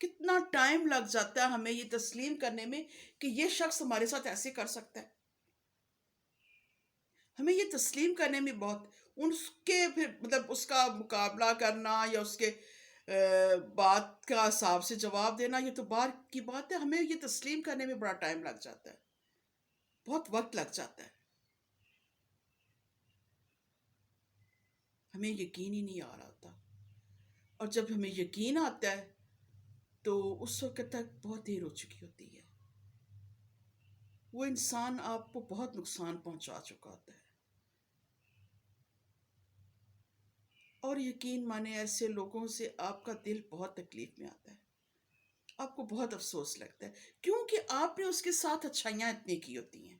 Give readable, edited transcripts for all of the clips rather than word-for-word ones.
کتنا ٹائم لگ جاتا ہے ہمیں یہ تسلیم کرنے میں کہ یہ شخص ہمارے ساتھ ایسے کر سکتا ہے. ہمیں یہ تسلیم کرنے میں بہت اس کے پھر مطلب اس کا مقابلہ کرنا یا اس کے بات کا حساب سے جواب دینا یہ تو بار کی بات ہے. ہمیں یہ تسلیم کرنے میں بڑا ٹائم لگ جاتا ہے, بہت وقت لگ جاتا ہے. ہمیں یقین ہی نہیں آ رہا ہوتا, اور جب ہمیں یقین آتا ہے تو اس وقت تک بہت دیر ہو چکی ہوتی ہے. وہ انسان آپ کو بہت نقصان پہنچا چکا ہوتا ہے. اور یقین مانے ایسے لوگوں سے آپ کا دل بہت تکلیف میں آتا ہے, آپ کو بہت افسوس لگتا ہے, کیونکہ آپ نے اس کے ساتھ اچھائیاں اتنی کی ہوتی ہیں,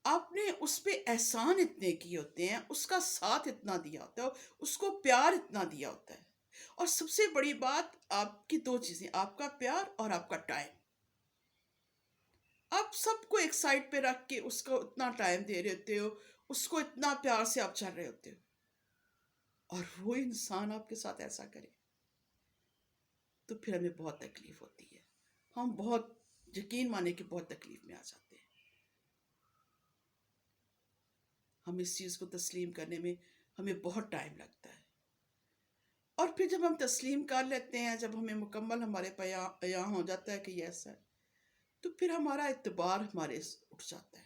آپ نے اس پہ احسان اتنے کیے ہوتے ہیں, اس کا ساتھ اتنا دیا ہوتا ہے, اس کو پیار اتنا دیا ہوتا ہے. اور سب سے بڑی بات آپ کی دو چیزیں, آپ کا پیار اور آپ کا ٹائم. آپ سب کو ایک سائڈ پہ رکھ کے اس کو اتنا ٹائم دے رہے ہوتے ہو, اس کو اتنا پیار سے آپ چل رہے ہوتے ہو, اور وہ انسان آپ کے ساتھ ایسا کرے تو پھر ہمیں بہت تکلیف ہوتی ہے. ہم بہت یقین مانے کہ بہت تکلیف میں آ جاتے ہیں. ہم اس چیز کو تسلیم کرنے میں ہمیں بہت ٹائم لگتا ہے. اور پھر جب ہم تسلیم کر لیتے ہیں, جب ہمیں مکمل ہمارے پیاں ہو جاتا ہے کہ یہ ایسا ہے, تو پھر ہمارا اعتبار ہمارے اٹھ جاتا ہے.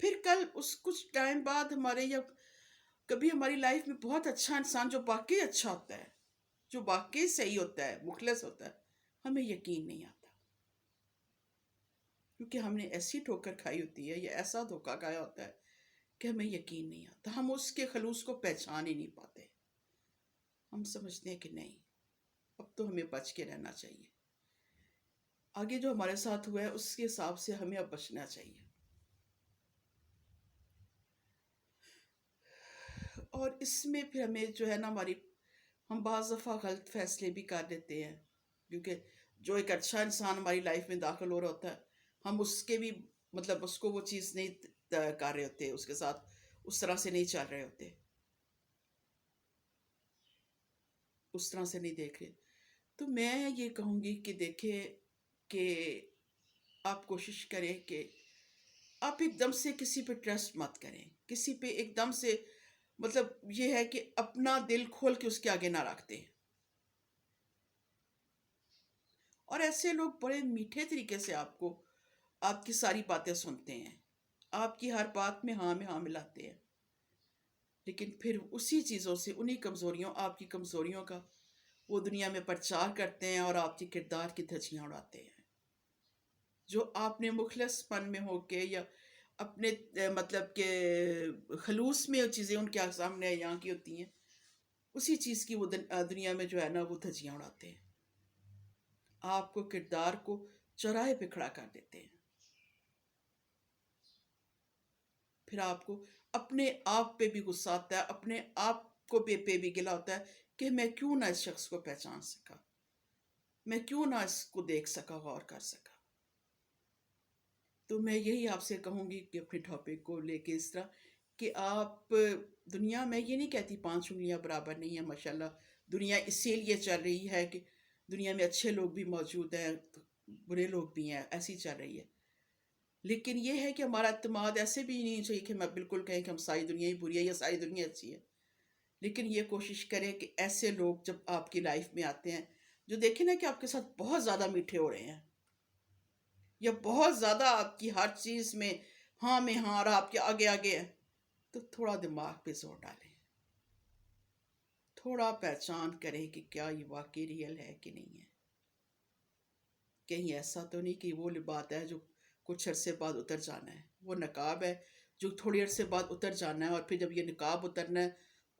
پھر کل اس کچھ ٹائم بعد ہمارے یا کبھی ہماری لائف میں بہت اچھا انسان جو باقی اچھا ہوتا ہے, جو باقی صحیح ہوتا ہے, مخلص ہوتا ہے, ہمیں یقین نہیں آتا, کیونکہ ہم نے ایسی ٹھوکر کھائی ہوتی ہے یا ایسا دھوکہ کھایا ہوتا ہے کہ ہمیں یقین نہیں آتا. ہم اس کے خلوص کو پہچان ہی نہیں پاتے. ہم سمجھتے ہیں کہ نہیں, اب تو ہمیں بچ کے رہنا چاہیے, آگے جو ہمارے ساتھ ہوا ہے اس کے حساب سے ہمیں اب بچنا چاہیے. اور اس میں پھر ہمیں جو ہے نا ہم بعض دفعہ غلط فیصلے بھی کر دیتے ہیں, کیونکہ جو ایک اچھا انسان ہماری لائف میں داخل ہو رہا ہوتا ہے, ہم اس کے بھی مطلب اس کو وہ چیز نہیں کر رہے ہوتے, اس کے ساتھ اس طرح سے نہیں چل رہے ہوتے, اس طرح سے نہیں دیکھ رہے. تو میں یہ کہوں گی کہ دیکھیں کہ آپ کوشش کریں کہ آپ ایک دم سے کسی پہ ٹرسٹ مت کریں, کسی پہ ایک دم سے مطلب یہ ہے کہ اپنا دل کھول کے اس کے آگے نہ رکھتے. اور ایسے لوگ بڑے میٹھے طریقے سے آپ کی ساری باتیں سنتے ہیں, آپ کی ہر بات میں ہاں ملاتے ہیں, لیکن پھر اسی چیزوں سے, انہی کمزوریوں, آپ کی کمزوریوں کا وہ دنیا میں پرچار کرتے ہیں اور آپ کی کردار کی دھجیاں اڑاتے ہیں. جو آپ نے مخلص پن میں ہو کے یا اپنے مطلب کہ خلوص میں چیزیں ان کے سامنے یہاں کی ہوتی ہیں, اسی چیز کی وہ دنیا میں جو ہے نا وہ دھجیاں اڑاتے ہیں, آپ کو کردار کو چوراہے پہ کھڑا کر دیتے ہیں. پھر آپ کو اپنے آپ پہ بھی غصہ آتا ہے, اپنے آپ کو پہ بھی گلا ہوتا ہے کہ میں کیوں نہ اس شخص کو پہچان سکا, میں کیوں نہ اس کو دیکھ سکا, غور کر سکا. تو میں یہی آپ سے کہوں گی کہ اپنے ٹاپک کو لے کے اس طرح کہ آپ دنیا میں یہ نہیں کہتی 5 انگلیاں برابر نہیں ہیں, ماشاءاللہ دنیا اسی لیے چل رہی ہے کہ دنیا میں اچھے لوگ بھی موجود ہیں, برے لوگ بھی ہیں, ایسی چل رہی ہے. لیکن یہ ہے کہ ہمارا اعتماد ایسے بھی نہیں چاہیے کہ میں بالکل کہیں کہ ہم ساری دنیا ہی بری ہے یا ساری دنیا اچھی ہے. لیکن یہ کوشش کریں کہ ایسے لوگ جب آپ کی لائف میں آتے ہیں جو دیکھیں نا کہ آپ کے ساتھ بہت زیادہ میٹھے ہو رہے ہیں, یا بہت زیادہ آپ کی ہر چیز میں ہاں اور آپ کے آگے آگے ہے, تو تھوڑا دماغ پہ زور ڈالیں, تھوڑا پہچان کریں کہ کیا یہ واقعی ریئل ہے کہ نہیں ہے. کہیں ایسا تو نہیں کہ وہ بات ہے جو کچھ عرصے بعد اتر جانا ہے, وہ نقاب ہے جو تھوڑی عرصے بعد اتر جانا ہے, اور پھر جب یہ نقاب اترنا ہے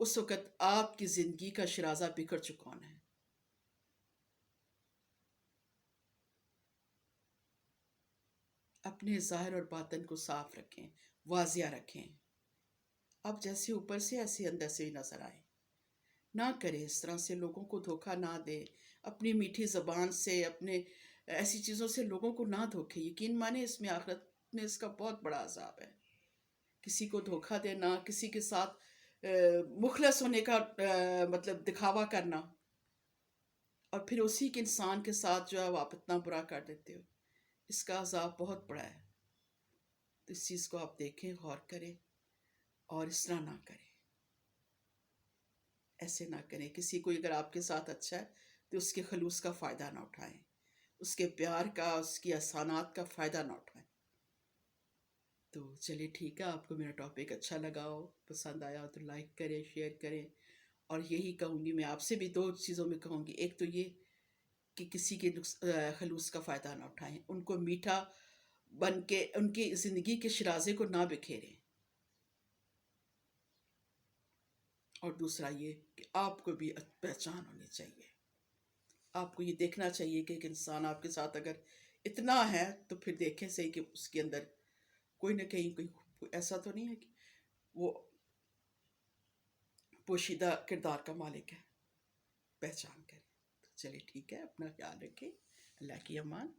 اس وقت آپ کی زندگی کا شرازہ بکھر چکا ہونا ہے. اپنے ظاہر اور باطن کو صاف رکھیں, واضح رکھیں. آپ جیسے اوپر سے ایسے اندر سے ہی نظر آئیں. نہ کریں اس طرح سے, لوگوں کو دھوکہ نہ دیں اپنی میٹھی زبان سے, اپنے ایسی چیزوں سے لوگوں کو نہ دھوکے. یقین مانے اس میں آخرت میں اس کا بہت بڑا عذاب ہے. کسی کو دھوکہ دینا, کسی کے ساتھ مخلص ہونے کا مطلب دکھاوا کرنا, اور پھر اسی کے انسان کے ساتھ جو ہے وہ آپ اتنا برا کر دیتے ہو. اس کا عذاب بہت بڑا ہے. تو اس چیز کو آپ دیکھیں، غور کریں، اور اس طرح نہ کریں. ایسے نہ کریں. کسی کو اگر آپ کے ساتھ اچھا ہے تو اس کے خلوص کا فائدہ نہ اٹھائیں، اس کے پیار کا، اس کی احسانات کا فائدہ نہ اٹھائیں. تو چلیے ٹھیک ہے، آپ کو میرا ٹاپک اچھا لگا ہو، پسند آیا ہو تو لائک کریں، شیئر کریں. اور یہی کہوں گی میں آپ سے بھی، دو چیزوں میں کہوں گی. ایک تو یہ کہ کسی کے خلوص کا فائدہ نہ اٹھائیں، ان کو میٹھا بن کے ان کی زندگی کے شرازے کو نہ بکھیریں. اور دوسرا یہ کہ آپ کو بھی پہچان ہونی چاہیے. آپ کو یہ دیکھنا چاہیے کہ ایک انسان آپ کے ساتھ اگر اتنا ہے تو پھر دیکھیں صحیح کہ اس کے اندر کوئی نہ کہیں کوئی ایسا تو نہیں ہے کہ وہ پوشیدہ کردار کا مالک ہے. پہچان کریں. تو چلیے ٹھیک ہے، اپنا خیال رکھیں. اللہ کی امان.